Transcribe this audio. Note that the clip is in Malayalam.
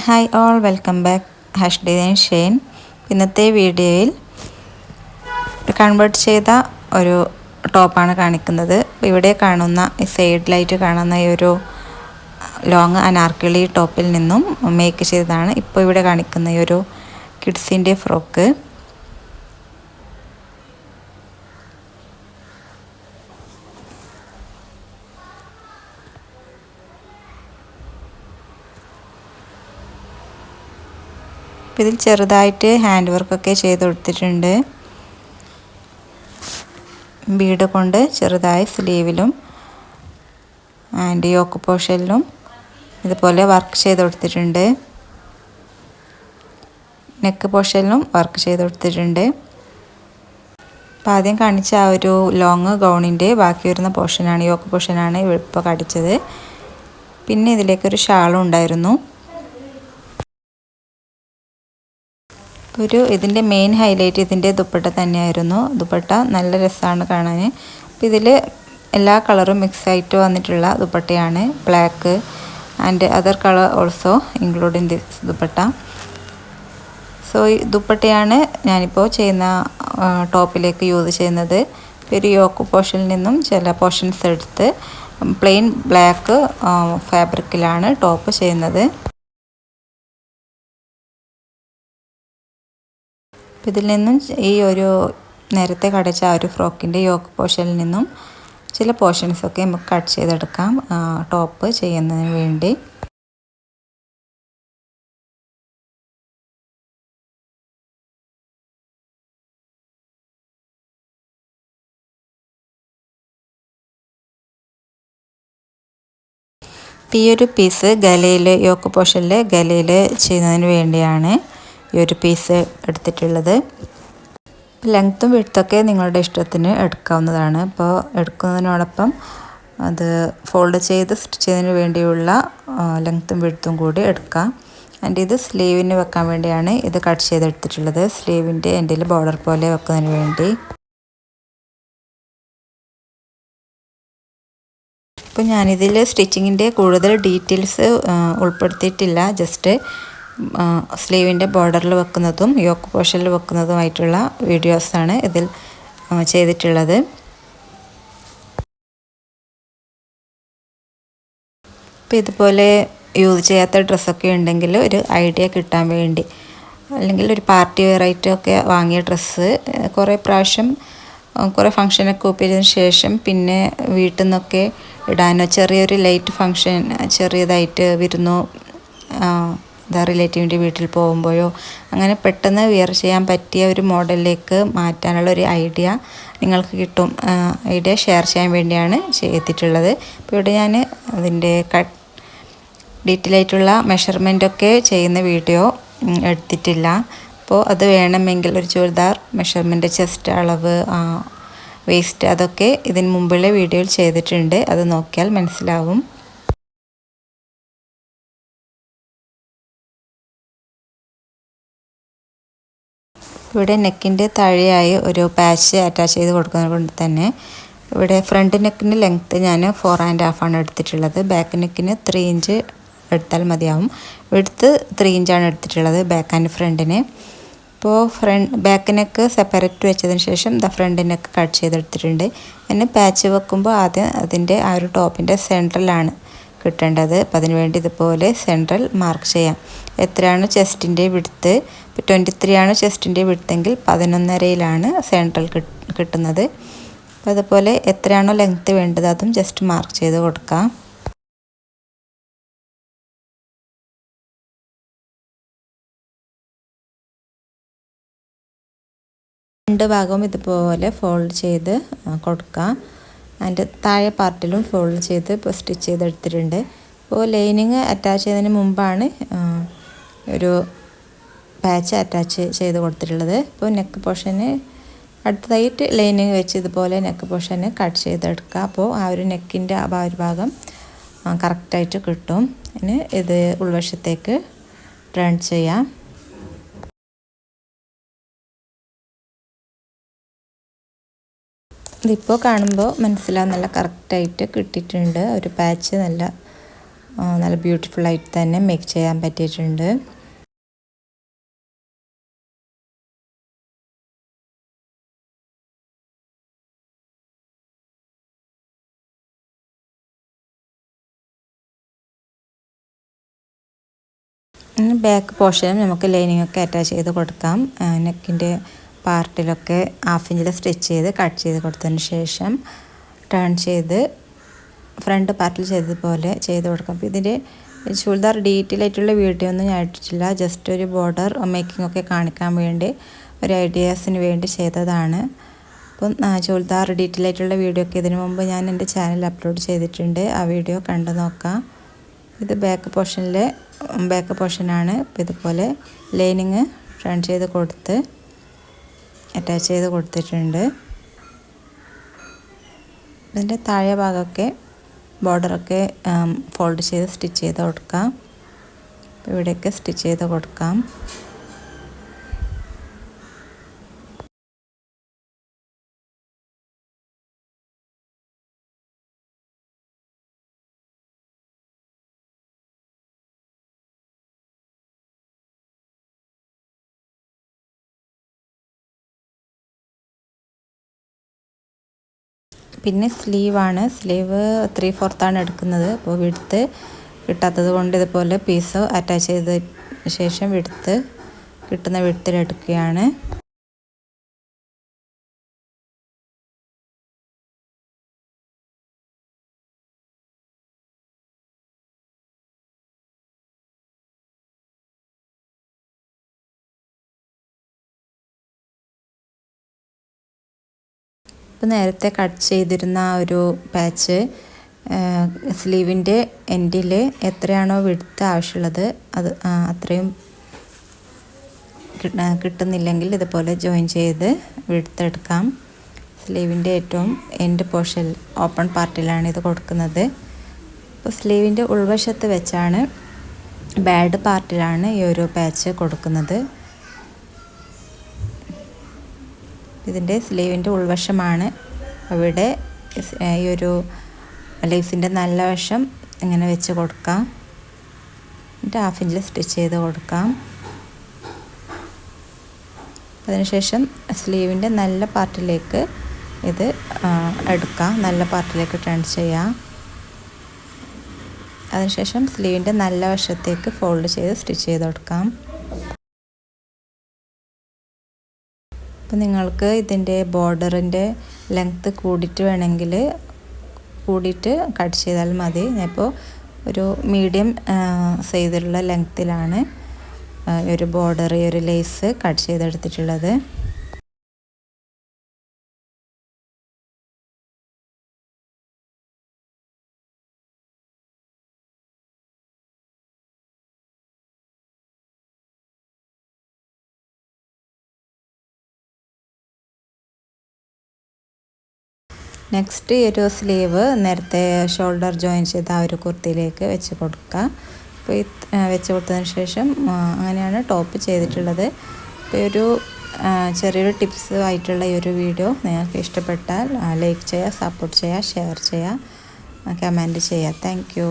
Hi all, welcome back. Hash design Shane. ഇന്നത്തെ വീഡിയോയിൽ കൺവേർട്ട് ചെയ്ത ഒരു ടോപ്പാണ് കാണിക്കുന്നത്. ഇവിടെ കാണുന്ന സൈഡിലായിട്ട് കാണുന്ന ഈ ഒരു ലോങ് അനാർക്കലി ടോപ്പിൽ നിന്നും മേക്ക് ചെയ്തതാണ് ഇപ്പോൾ ഇവിടെ കാണിക്കുന്ന ഈ ഒരു കിഡ്സിൻ്റെ ഫ്രോക്ക്. ഇതിൽ ചെറുതായിട്ട് ഹാൻഡ് വർക്കൊക്കെ ചെയ്ത് കൊടുത്തിട്ടുണ്ട്. ബീഡ് കൊണ്ട് ചെറുതായി സ്ലീവിലും ആൻഡ് യോക്ക് പോർഷനിലും ഇതുപോലെ വർക്ക് ചെയ്ത് കൊടുത്തിട്ടുണ്ട്. നെക്ക് പോർഷനിലും വർക്ക് ചെയ്ത് കൊടുത്തിട്ടുണ്ട്. അപ്പോൾ ആദ്യം കാണിച്ച ആ ഒരു ലോങ് ഗൗണിൻ്റെ ബാക്കി വരുന്ന പോർഷനാണ്, യോക്ക് പോർഷനാണ് ഇപ്പോൾ കടിച്ചത്. പിന്നെ ഇതിലേക്കൊരു ഷാളും ഉണ്ടായിരുന്നു. ഇതിൻ്റെ മെയിൻ ഹൈലൈറ്റ് ഇതിൻ്റെ ദുപ്പട്ട തന്നെയായിരുന്നു. ദുപ്പട്ട നല്ല രസമാണ് കാണാൻ. അപ്പോൾ ഇതിൽ എല്ലാ കളറും മിക്സ് ആയിട്ട് വന്നിട്ടുള്ള ദുപ്പട്ടയാണ്. Black and other colour also include in this dupatta. So ഈ ദുപ്പട്ടയാണ് ഞാനിപ്പോൾ ചെയ്യുന്ന ടോപ്പിലേക്ക് യൂസ് ചെയ്യുന്നത്. ഒരു യോക്ക് പോർഷനിൽ നിന്നും ചില പോർഷൻസ് എടുത്ത് പ്ലെയിൻ ബ്ലാക്ക് ഫാബ്രിക്കിലാണ് ടോപ്പ് ചെയ്യുന്നത്. ഇതിൽ നിന്നും ഈ ഒരു നേരത്തെ കടിച്ച ആ ഒരു ഫ്രോക്കിൻ്റെ യോക്ക് പോർഷനിൽ നിന്നും ചില പോർഷൻസൊക്കെ നമുക്ക് കട്ട് ചെയ്തെടുക്കാം ടോപ്പ് ചെയ്യുന്നതിന് വേണ്ടി. ഈ ഒരു പീസ് ഗലയിൽ, യോക്ക് പോർഷനിൽ ഗലയിൽ ചെയ്യുന്നതിന് വേണ്ടിയാണ് ഈ ഒരു പീസ് എടുത്തിട്ടുള്ളത്. ലെങ്ത്തും വിഡ്ത്തൊക്കെ നിങ്ങളുടെ ഇഷ്ടത്തിന് എടുക്കാവുന്നതാണ്. അപ്പോൾ എടുക്കുന്നതിനോടൊപ്പം അത് ഫോൾഡ് ചെയ്ത് സ്റ്റിച്ച് ചെയ്യുന്നതിന് വേണ്ടിയുള്ള ലെങ്ത്തും വിഡ്ത്തും കൂടി എടുക്കാം. ആൻഡ് ഇത് സ്ലീവിന് വെക്കാൻ വേണ്ടിയാണ് ഇത് കട്ട് ചെയ്തെടുത്തിട്ടുള്ളത്. സ്ലീവിൻ്റെ എൻഡിൽ ബോർഡർ പോലെ വെക്കുന്നതിന് വേണ്ടി. ഇപ്പോൾ ഞാനിതിൽ സ്റ്റിച്ചിങ്ങിൻ്റെ കൂടുതൽ ഡീറ്റെയിൽസ് ഉൾപ്പെടുത്തിയിട്ടില്ല. ജസ്റ്റ് സ്ലീവിൻ്റെ ബോർഡറിൽ വെക്കുന്നതും യോക്ക് പോർഷനിൽ വെക്കുന്നതുമായിട്ടുള്ള വീഡിയോസാണ് ഇതിൽ ചെയ്തിട്ടുള്ളത്. അപ്പോൾ ഇതുപോലെ യൂസ് ചെയ്യാത്ത ഡ്രസ്സൊക്കെ ഉണ്ടെങ്കിൽ ഒരു ഐഡിയ കിട്ടാൻ വേണ്ടി, അല്ലെങ്കിൽ ഒരു പാർട്ടി വെയർ ആയിട്ടൊക്കെ വാങ്ങിയ ഡ്രസ്സ് കുറേ പ്രാവശ്യം കുറേ ഫങ്ഷനൊക്കെ ഒപ്പിയതിന് ശേഷം പിന്നെ വീട്ടിൽ നിന്നൊക്കെ ഇടാനോ ചെറിയൊരു ലൈറ്റ് ഫങ്ഷൻ ചെറിയതായിട്ട് വിരുന്നോ റിലേറ്റീവിൻ്റെ വീട്ടിൽ പോകുമ്പോഴോ അങ്ങനെ പെട്ടെന്ന് വിയർ ചെയ്യാൻ പറ്റിയ ഒരു മോഡലിലേക്ക് മാറ്റാനുള്ള ഒരു ഐഡിയ നിങ്ങൾക്ക് കിട്ടും. ഐഡിയ ഷെയർ ചെയ്യാൻ വേണ്ടിയാണ് ചെയ്തിട്ടുള്ളത്. ഇപ്പോൾ ഇവിടെ ഞാൻ അതിൻ്റെ ഡീറ്റെയിൽ ആയിട്ടുള്ള മെഷർമെൻറ്റൊക്കെ ചെയ്യുന്ന വീഡിയോ എടുത്തിട്ടില്ല. അപ്പോൾ അത് വേണമെങ്കിൽ ഒരു ചുരിദാർ മെഷർമെൻറ്റ്, ചെസ്റ്റ് അളവ്, വേസ്റ്റ്, അതൊക്കെ ഇതിന് മുമ്പുള്ള വീഡിയോയിൽ ചെയ്തിട്ടുണ്ട്. അത് നോക്കിയാൽ മനസ്സിലാവും. ഇവിടെ നെക്കിൻ്റെ താഴെയായി ഒരു പാച്ച് അറ്റാച്ച് ചെയ്ത് കൊടുക്കുന്നത് കൊണ്ട് തന്നെ ഇവിടെ ഫ്രണ്ട് നെക്കിന് ലെങ്ത്ത് ഞാൻ 4.5 എടുത്തിട്ടുള്ളത്. ബാക്ക് നെക്കിന് 3 ഇഞ്ച് എടുത്താൽ മതിയാവും. വിഡ്ത്ത് 3 ഇഞ്ചാണ് എടുത്തിട്ടുള്ളത് ബാക്ക് ആൻഡ് ഫ്രണ്ടിന്. ഇപ്പോൾ ബാക്ക് നെക്ക് സെപ്പറേറ്റ് വെച്ചതിന് ശേഷം ഫ്രണ്ട് നെക്ക് കട്ട് ചെയ്തെടുത്തിട്ടുണ്ട്. പിന്നെ പാച്ച് വെക്കുമ്പോൾ ആദ്യം അതിൻ്റെ ആ ഒരു ടോപ്പിൻ്റെ സെൻട്രലാണ് കിട്ടേണ്ടത്. അപ്പോൾ അതിന് വേണ്ടി ഇതുപോലെ സെൻട്രൽ മാർക്ക് ചെയ്യാം. എത്രയാണ് ചെസ്റ്റിൻ്റെ വിഡ്ത്ത്, ഇപ്പോൾ 23 ആണ് ചെസ്റ്റിൻ്റെ വിഡ്ത്തെങ്കിൽ 11.5 സെൻട്രൽ കിട്ടുന്നത്. അപ്പോൾ അതുപോലെ എത്രയാണോ ലെങ്ത്ത് വേണ്ടത് അതും ജസ്റ്റ് മാർക്ക് ചെയ്ത് കൊടുക്കാം. രണ്ട് ഭാഗവും ഇതുപോലെ ഫോൾഡ് ചെയ്ത് കൊടുക്കാം. അതിൻ്റെ താഴെ പാർട്ടിലും ഫോൾഡ് ചെയ്ത് ഇപ്പോൾ സ്റ്റിച്ച് ചെയ്തെടുത്തിട്ടുണ്ട്. ഇപ്പോൾ ലൈനിങ് അറ്റാച്ച് ചെയ്യുന്നതിന് മുമ്പാണ് ഒരു പാച്ച് അറ്റാച്ച് ചെയ്ത് കൊടുത്തിട്ടുള്ളത്. ഇപ്പോൾ നെക്ക് പോർഷന് അടുത്തതായിട്ട് ലൈനിങ് വെച്ച് ഇതുപോലെ നെക്ക് പോർഷന് കട്ട് ചെയ്തെടുക്കുക. അപ്പോൾ ആ ഒരു നെക്കിൻ്റെ ആ ഒരു ഭാഗം കറക്റ്റായിട്ട് കിട്ടും. ഇനി ഇത് ഉൾവശത്തേക്ക് ടേൺ ചെയ്യാം. ഇതിപ്പോൾ കാണുമ്പോൾ മനസ്സിലാവും, നല്ല കറക്റ്റായിട്ട് കിട്ടിയിട്ടുണ്ട്. ഒരു പാച്ച് നല്ല നല്ല ബ്യൂട്ടിഫുള്ളായിട്ട് തന്നെ മേക്ക് ചെയ്യാൻ പറ്റിയിട്ടുണ്ട്. ബാക്ക് പോർഷനും നമുക്ക് ലൈനിങ് ഒക്കെ അറ്റാച്ച് ചെയ്ത് കൊടുക്കാം. നെക്കിൻ്റെ പാർട്ടിലൊക്കെ 1/2 ഇഞ്ചിൽ സ്റ്റിച്ച് ചെയ്ത് കട്ട് ചെയ്ത് കൊടുത്തതിന് ശേഷം ടേൺ ചെയ്ത് ഫ്രണ്ട് പാർട്ടിൽ ചെയ്തതുപോലെ ചെയ്ത് കൊടുക്കാം. അപ്പോൾ ഇതിൻ്റെ ചുരിദാർ ഡീറ്റെയിൽ ആയിട്ടുള്ള വീഡിയോ ഒന്നും ഞാൻ ഇട്ടിട്ടില്ല. ജസ്റ്റ് ഒരു ബോർഡർ മേക്കിംഗ് ഒക്കെ കാണിക്കാൻ വേണ്ടി ഒരു ഐഡിയാസിന് വേണ്ടി ചെയ്തതാണ്. അപ്പം ചുരിദാർ ഡീറ്റെയിൽ ആയിട്ടുള്ള വീഡിയോ ഒക്കെ ഇതിനു മുമ്പ് ഞാൻ എൻ്റെ ചാനലിൽ അപ്ലോഡ് ചെയ്തിട്ടുണ്ട്. ആ വീഡിയോ കണ്ടു നോക്കാം. ഇത് ബാക്ക് പോർഷനാണ്. അപ്പോൾ ഇതുപോലെ ലൈനിങ് ടേൺ ചെയ്ത് കൊടുത്ത് അറ്റാച്ച് ചെയ്ത് കൊടുത്തിട്ടുണ്ട്. ഇതിൻ്റെ താഴെ ഭാഗമൊക്കെ ബോർഡറൊക്കെ ഫോൾഡ് ചെയ്ത് സ്റ്റിച്ച് ചെയ്ത് കൊടുക്കാം. ഇവിടെയൊക്കെ സ്റ്റിച്ച് ചെയ്ത് കൊടുക്കാം. പിന്നെ സ്ലീവാണ്. സ്ലീവ് 3/4 എടുക്കുന്നത്. അപ്പോൾ വിഡ്ത്ത് കിട്ടാത്തത് കൊണ്ട് ഇതുപോലെ പീസ് അറ്റാച്ച് ചെയ്ത ശേഷം കിട്ടുന്ന വിഡ്ത്തിലെടുക്കുകയാണ്. ഇപ്പോൾ നേരത്തെ കട്ട് ചെയ്തിരുന്ന ഒരു പാച്ച് സ്ലീവിൻ്റെ എൻഡിൽ എത്രയാണോ വിഡ്ത്ത് ആവശ്യമുള്ളത് അത് അത്രയും കിട്ടുന്നില്ലെങ്കിൽ ഇതുപോലെ ജോയിൻ ചെയ്ത് വിഡ്ത്ത് എടുക്കാം. സ്ലീവിൻ്റെ ഏറ്റവും എൻഡ് പോർഷൻ ഓപ്പൺ പാർട്ടിലാണ് ഇത് കൊടുക്കുന്നത്. അപ്പോൾ സ്ലീവിൻ്റെ ഉൾവശത്ത് വെച്ചാണ് ബാഡ് പാർട്ടിലാണ് ഈ ഒരു പാച്ച് കൊടുക്കുന്നത്. ഇതിൻ്റെ സ്ലീവിൻ്റെ ഉൾവശമാണ്. അവിടെ ഈ ഒരു ലേസിൻ്റെ നല്ല വശം ഇങ്ങനെ വെച്ച് കൊടുക്കാം. എന്നിട്ട് 1/2 ഇഞ്ചിൽ സ്റ്റിച്ച് ചെയ്ത് കൊടുക്കാം. അതിനുശേഷം സ്ലീവിൻ്റെ നല്ല പാർട്ടിലേക്ക് ഇത് എടുക്കാം. നല്ല പാർട്ടിലേക്ക് ടേൺ ചെയ്യാം. അതിനുശേഷം സ്ലീവിൻ്റെ നല്ല വശത്തേക്ക് ഫോൾഡ് ചെയ്ത് സ്റ്റിച്ച് ചെയ്ത് കൊടുക്കാം. അപ്പോൾ നിങ്ങൾക്ക് ഇതിൻ്റെ ബോർഡറിൻ്റെ ലെങ്ത്ത് കൂടിയിട്ട് കട്ട് ചെയ്താൽ മതി. ഞാനിപ്പോൾ ഒരു മീഡിയം സൈസിലുള്ള ലെങ്ത്തിലാണ് ഒരു ബോർഡർ ഒരു ലേസ് കട്ട് ചെയ്തെടുത്തിട്ടുള്ളത്. നെക്സ്റ്റ് ഒരു സ്ലീവ് നേരത്തെ ഷോൾഡർ ജോയിൻ ചെയ്ത ആ ഒരു കുർത്തിയിലേക്ക് വെച്ച് കൊടുക്കുക. അപ്പോൾ വെച്ച് കൊടുത്തതിന് ശേഷം അങ്ങനെയാണ് ടോപ്പ് ചെയ്തിട്ടുള്ളത്. അപ്പോൾ ഒരു ചെറിയൊരു ടിപ്സ് ആയിട്ടുള്ള ഈ ഒരു വീഡിയോ നിങ്ങൾക്ക് ഇഷ്ടപ്പെട്ടാൽ ലൈക്ക് ചെയ്യുക, സപ്പോർട്ട് ചെയ്യുക, ഷെയർ ചെയ്യുക, കമൻറ്റ് ചെയ്യുക. Thank you.